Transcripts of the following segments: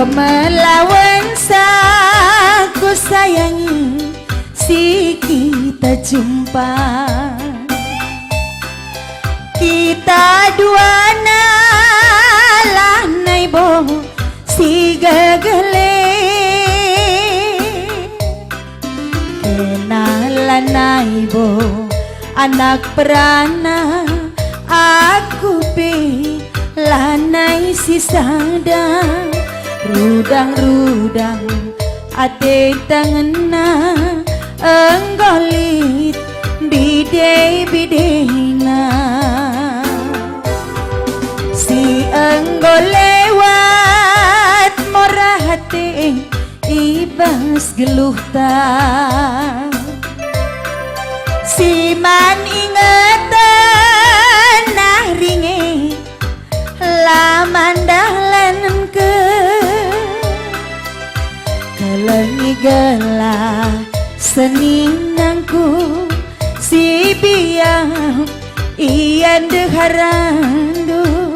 melawan saku sayangi si kita jumpa. Kita dua nalanai bo si gagale kenalanai bo anak perana aku pe lanai si sada rudang-rudang ate tangena enggolit bidei-bideina si enggol lewat morah hati ibas geluh ta si man ingatan nah ringe laman dahlan ke kelengi gelah seninangku si biang ian deharandu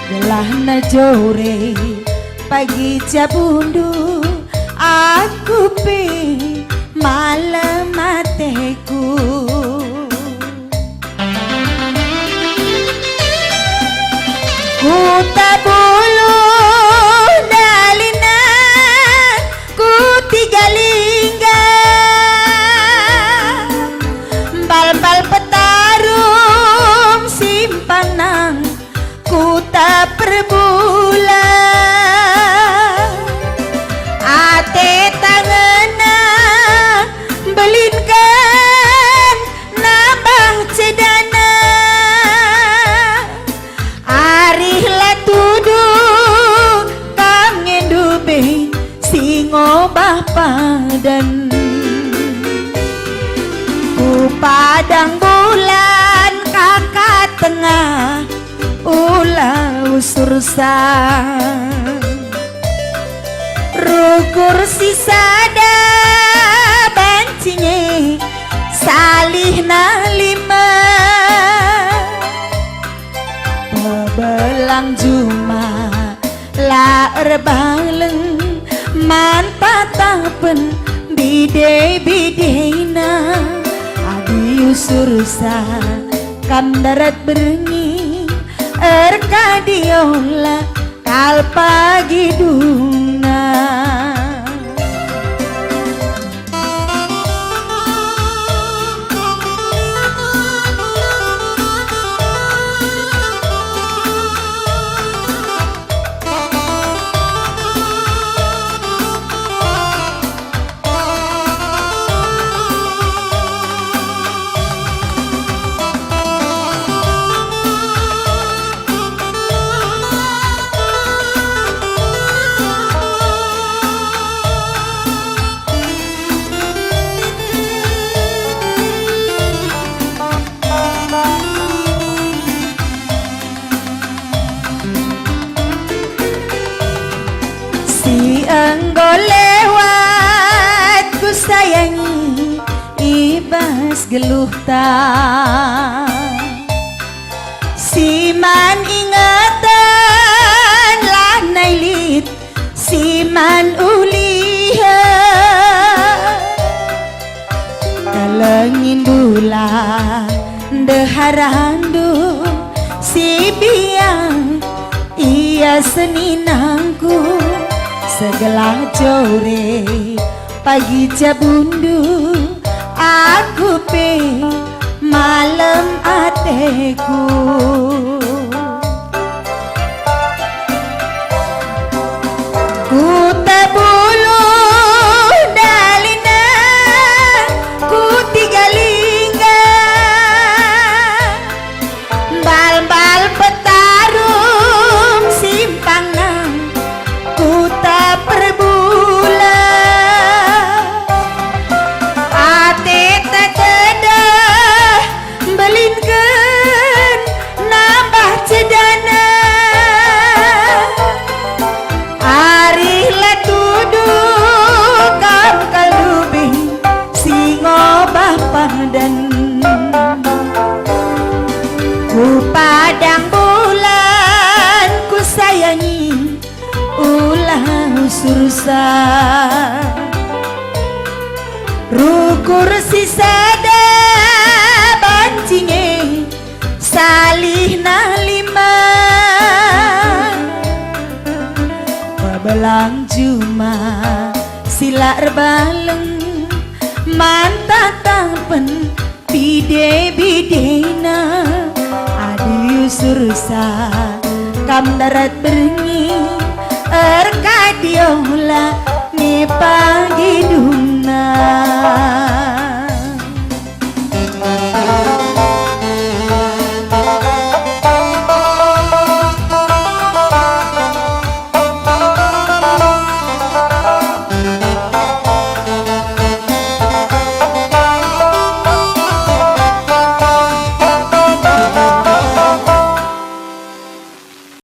gelah na jore pagi jabundu aku pe malam mateku ku tabulu dalina ku tigalingga bal-bal petarum simpanang ku tak perbula ate tangena belinkan nambah cedana arihlah tudu kangen dube singobah padan ku padang bulan kakak tengah ulah usursa rukur sisada bancinye salih na lima belang juma la erbaleng man patapen bidei-bideina adi usursa kandarat berengi erkadiola kal pagi duna enggol lewat ku sayangi ibas geluh ta si man ingatan lanai lit si man uliha kalengin dula deharandu si biang iya seninangku segelah jore pagi jabundu aku pe malam ateku ku tabulu dalina ku tigalingga bal-bal petarum simpanang ku tak perbula ate tak kedah belinkan nambah sursa rukur si sada bancinge salih nalima babelang juma silar baleng mantatang pen bide-bidena adiu sursa kam darat berengi erkadiola ni pagi duna